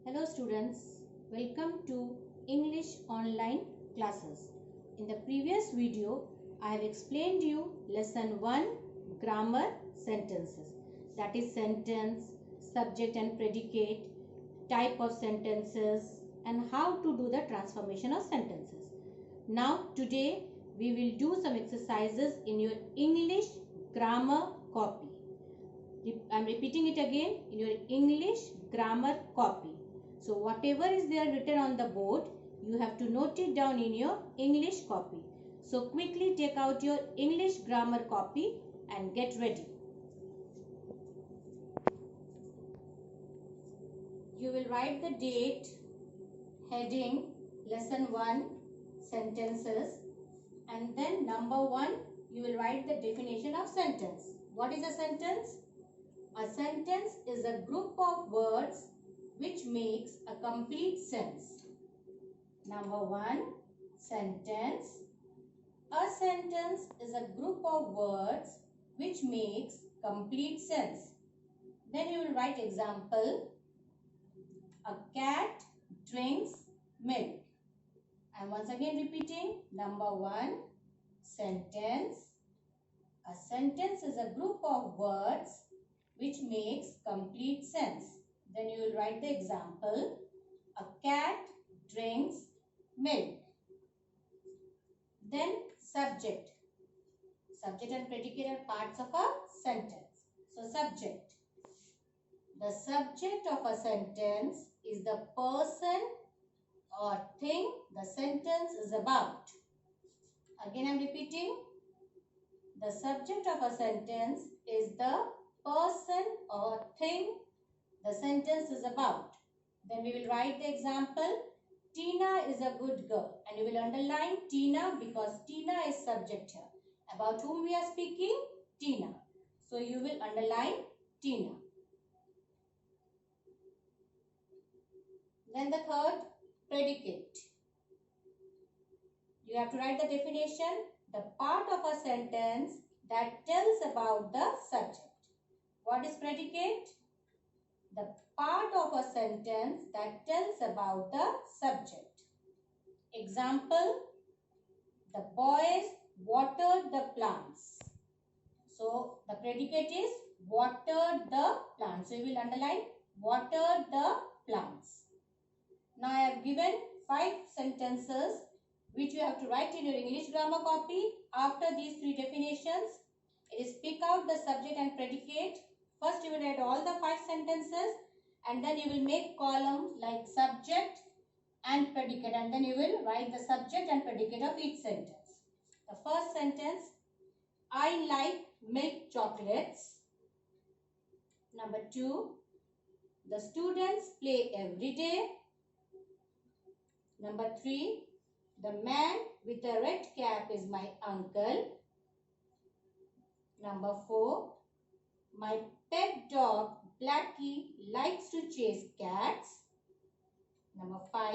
Hello students, welcome to English online classes. In the previous video, I have explained you lesson 1 grammar sentences. That is sentence, subject and predicate, type of sentences and how to do the transformation of sentences. Now today we will do some exercises in your English grammar copy. I am repeating it again, in your English grammar copy. So whatever is there written on the board, you have to note it down in your English copy. So quickly take out your English grammar copy and get ready. You will write the date, heading, lesson 1, sentences, and then number 1, you will write the definition of sentence. What is a sentence? A sentence is a group of words which makes a complete sense. Number 1, sentence. A sentence is a group of words which makes complete sense. Then you will write example. A cat drinks milk. And once again repeating. Number 1, sentence. A sentence is a group of words which makes complete sense. Then you will write the example. A cat drinks milk. Then subject. Subject and predicate are parts of a sentence. So subject. The subject of a sentence is the person or thing the sentence is about. Again I am repeating. The subject of a sentence is the person or thing the sentence is about. Then we will write the example. Tina is a good girl. And you will underline Tina because Tina is subject here. About whom we are speaking? Tina. So you will underline Tina. Then the third, predicate. You have to write the definition. The part of a sentence that tells about the subject. What is predicate? The part of a sentence that tells about the subject. Example, the boys watered the plants. So, the predicate is watered the plants. So, you will underline watered the plants. Now, I have given 5 sentences which you have to write in your English grammar copy. After these 3 definitions, it is pick out the subject and predicate. First, you will write all the 5 sentences and then you will make columns like subject and predicate and then you will write the subject and predicate of each sentence. The first sentence, I like milk chocolates. Number 2, the students play every day. Number 3, the man with a red cap is my uncle. Number 4, my pet dog Blackie likes to chase cats. Number 5,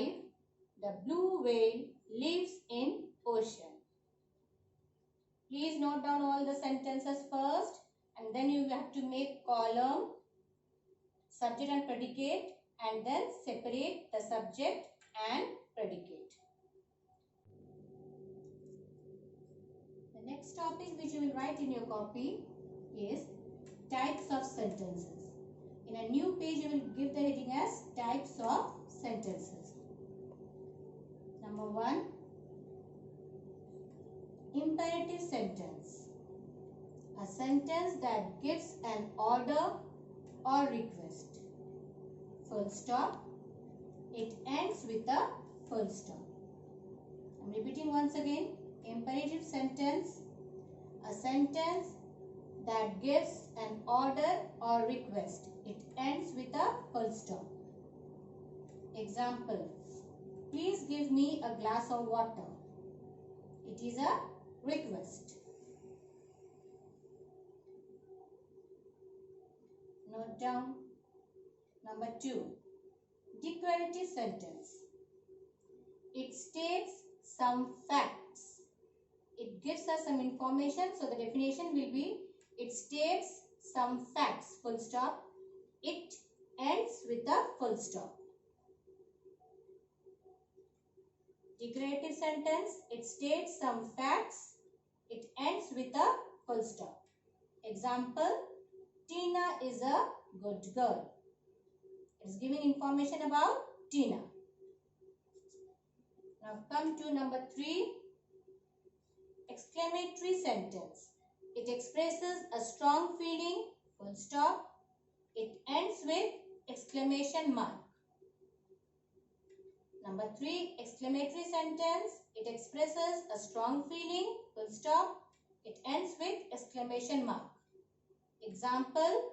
the blue whale lives in ocean. Please note down all the sentences first and then you have to make column, subject and predicate and then separate the subject and predicate. The next topic which you will write in your copy is types of sentences. In a new page you will give the heading as types of sentences. Number 1, imperative sentence. A sentence that gives an order or request. Full stop. It ends with a full stop. I am repeating once again. Imperative sentence. A sentence that gives an order or request. It ends with a full stop. Example. Please give me a glass of water. It is a request. Note down. Number 2. Declarative sentence. It states some facts. It gives us some information. So the definition will be, it states some facts, full stop. It ends with a full stop. Declarative sentence, it states some facts. It ends with a full stop. Example, Tina is a good girl. It is giving information about Tina. Now come to number 3. Exclamatory sentence. It expresses a strong feeling, full stop. It ends with exclamation mark. Number 3, exclamatory sentence. It expresses a strong feeling, full stop. It ends with exclamation mark. Example,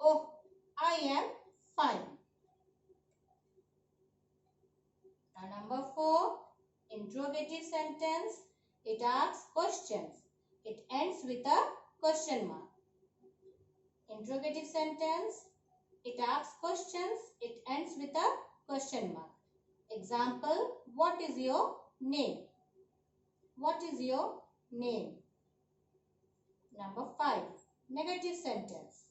oh, I am fine. Now number 4, interrogative sentence. It asks questions. It ends with a question mark. Interrogative sentence. It asks questions. It ends with a question mark. Example, what is your name? What is your name? Number 5, negative sentence.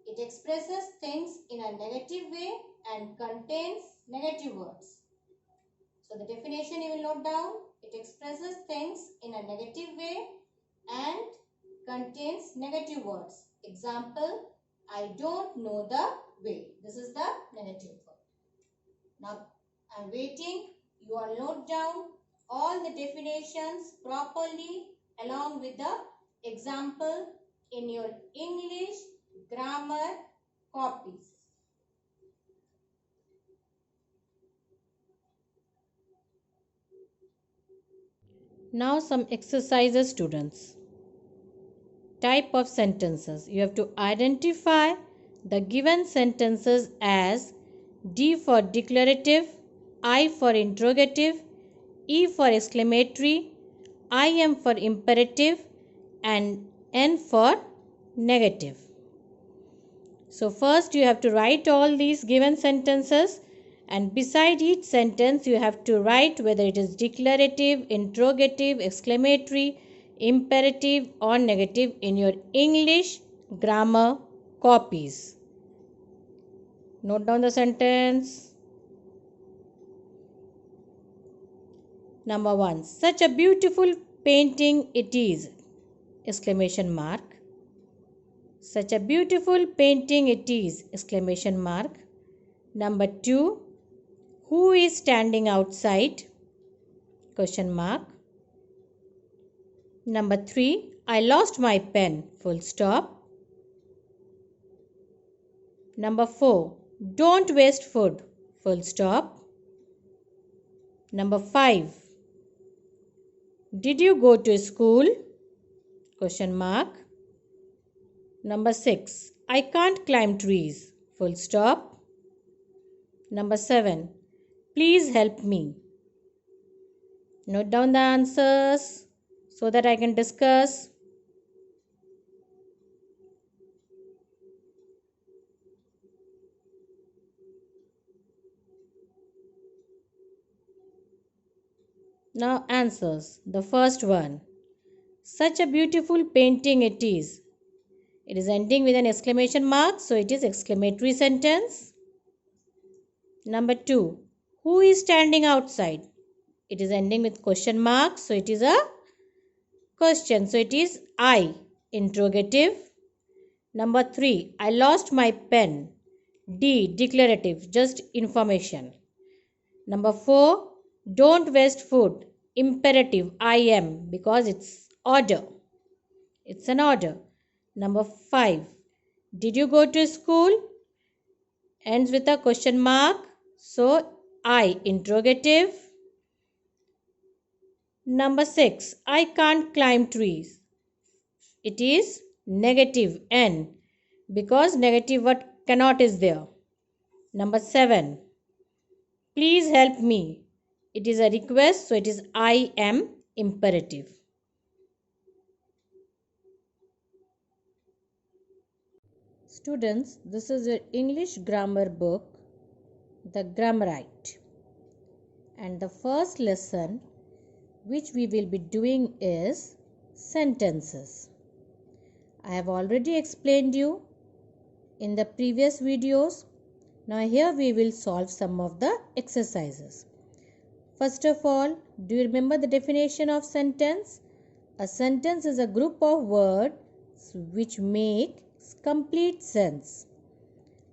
It expresses things in a negative way and contains negative words. So the definition you will note down. It expresses things in a negative way and contains negative words. Example, I don't know the way. This is the negative word. Now I am waiting. You all note down all the definitions properly along with the example in your English grammar copies. Now some exercises, students. Type of sentences. You have to identify the given sentences as D for declarative, I for interrogative, E for exclamatory, IM for imperative, and N for negative. So first you have to write all these given sentences, and beside each sentence you have to write whether it is declarative, interrogative, exclamatory, imperative or negative in your English grammar copies. Note down the sentence. Number 1. Such a beautiful painting it is! Exclamation mark. Such a beautiful painting it is! Exclamation mark. Number 2. Who is standing outside? Question mark. Number 3. I lost my pen. Full stop. Number 4. Don't waste food. Full stop. Number 5. Did you go to school? Question mark. Number 6. I can't climb trees. Full stop. Number 7. Please help me. Note down the answers so that I can discuss. Now answers. The first one. Such a beautiful painting it is. It is ending with an exclamation mark, so it is exclamatory sentence. Number 2. Who is standing outside? It is ending with question mark, so it is a question. So it is I, interrogative. Number 3. I lost my pen. D, declarative, just information. Number 4. Don't waste food. Imperative, I am, because it's order. It's an order. Number 5. Did you go to school? Ends with a question mark. So, I, interrogative. Number 6. I can't climb trees. It is negative, N, because negative word cannot is there. Number 7. Please help me. It is a request, so it is I am, imperative. Students, this is your English grammar book, The Grammarite. And the first lesson which we will be doing is sentences. I have already explained you in the previous videos. Now here we will solve some of the exercises. First of all, do you remember the definition of sentence? A sentence is a group of words which make complete sense.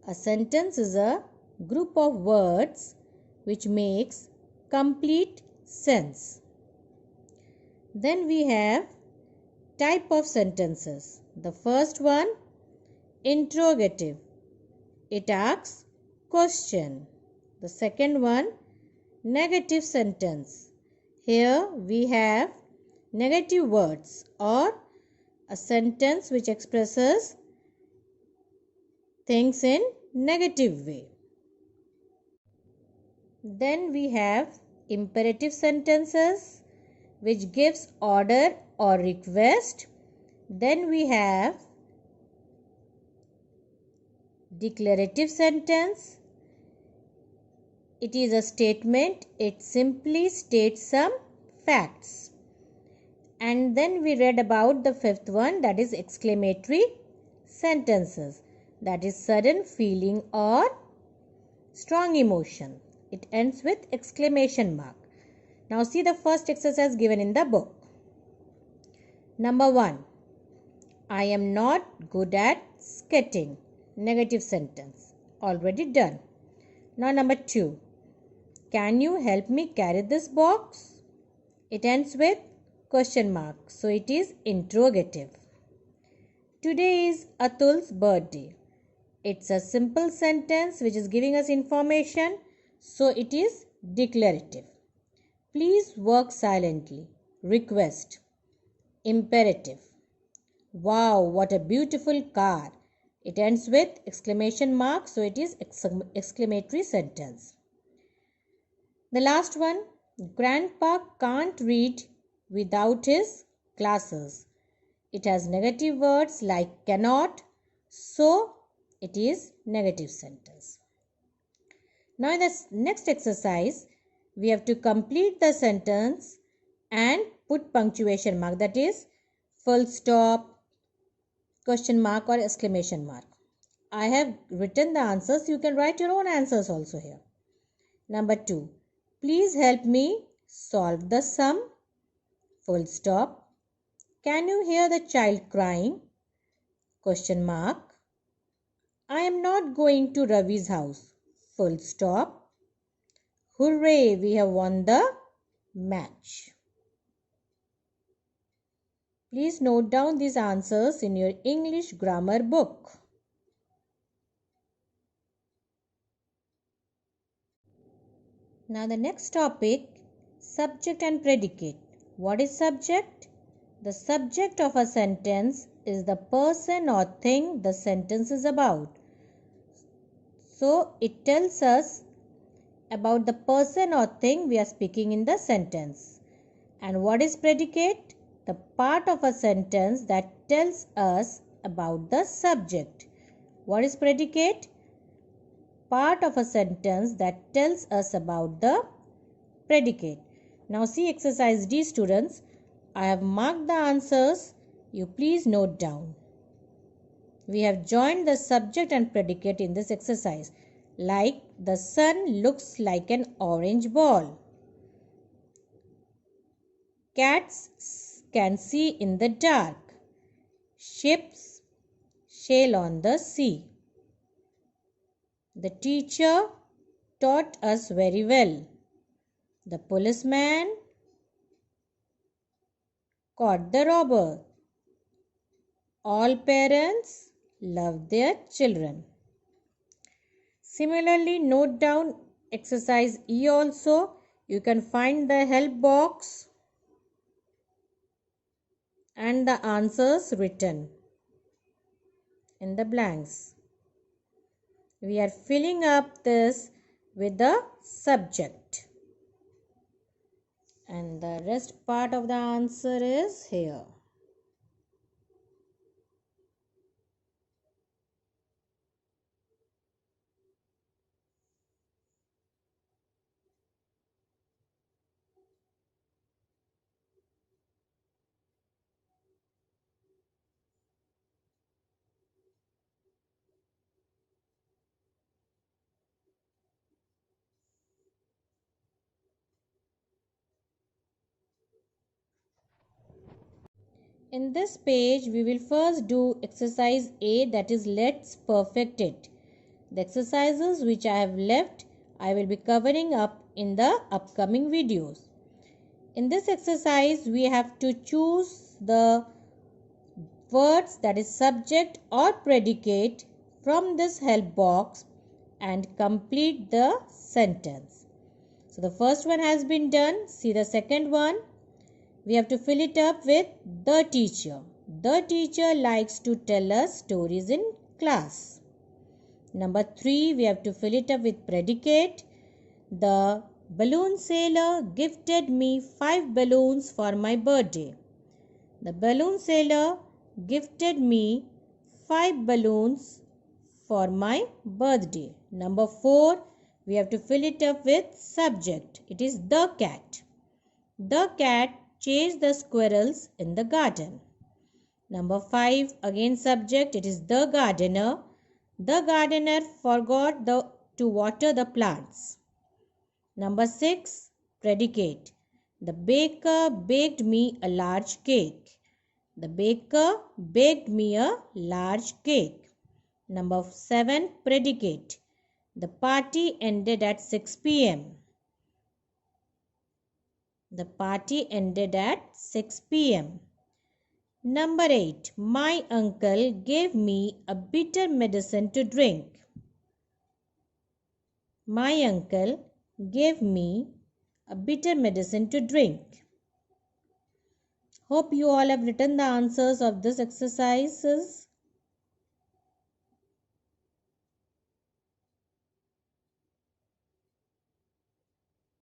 A sentence is a group of words which makes complete sense. Then we have type of sentences. The first one, interrogative. It asks question. The second one, negative sentence. Here we have negative words or a sentence which expresses things in negative way. Then we have imperative sentences which gives order or request. Then we have declarative sentence. It is a statement. It simply states some facts. And then we read about the fifth one, that is exclamatory sentences. That is sudden feeling or strong emotion. It ends with exclamation mark. Now see the first exercise given in the book. Number 1. I am not good at skating. Negative sentence. Already done. Now number 2. Can you help me carry this box? It ends with question mark. So it is interrogative. Today is Atul's birthday. It's a simple sentence which is giving us information. So it is declarative. Please work silently. Request. Imperative. Wow, what a beautiful car. It ends with exclamation mark. So it is exclamatory sentence. The last one. Grandpa can't read without his glasses. It has negative words like cannot. So it is negative sentence. Now in the next exercise, we have to complete the sentence and put punctuation mark, that is full stop, question mark or exclamation mark. I have written the answers. You can write your own answers also here. Number 2. Please help me solve the sum. Full stop. Can you hear the child crying? Question mark. I am not going to Ravi's house. Full stop. Hooray, we have won the match. Please note down these answers in your English grammar book. Now the next topic, subject and predicate. What is subject? The subject of a sentence is the person or thing the sentence is about. So it tells us about the person or thing we are speaking in the sentence. And what is predicate? The part of a sentence that tells us about the subject. What is predicate? Part of a sentence that tells us about the predicate. Now see exercise D, students. I have marked the answers. You please note down. We have joined the subject and predicate in this exercise. Like the sun looks like an orange ball. Cats can see in the dark. Ships sail on the sea. The teacher taught us very well. The policeman caught the robber. All parents love their children. Similarly, note down exercise E also. You can find the help box and the answers written in the blanks. We are filling up this with the subject. And the rest part of the answer is here. In this page, we will first do exercise A, that is let's perfect it. The exercises which I have left, I will be covering up in the upcoming videos. In this exercise, we have to choose the words, that is subject or predicate, from this help box and complete the sentence. So the first one has been done. See the second one. We have to fill it up with the teacher. The teacher likes to tell us stories in class. Number 3, we have to fill it up with predicate. The balloon sailor gifted me 5 balloons for my birthday. The balloon sailor gifted me 5 balloons for my birthday. Number 4, we have to fill it up with subject. It is the cat. The cat chased the squirrels in the garden. Number 5, again subject. It is the gardener. The gardener forgot to water the plants. Number 6, predicate. The baker baked me a large cake. The baker baked me a large cake. Number 7, predicate. The party ended at 6 p.m. The party ended at 6 p.m. Number 8, my uncle gave me a bitter medicine to drink. My uncle gave me a bitter medicine to drink. Hope you all have written the answers of these exercises.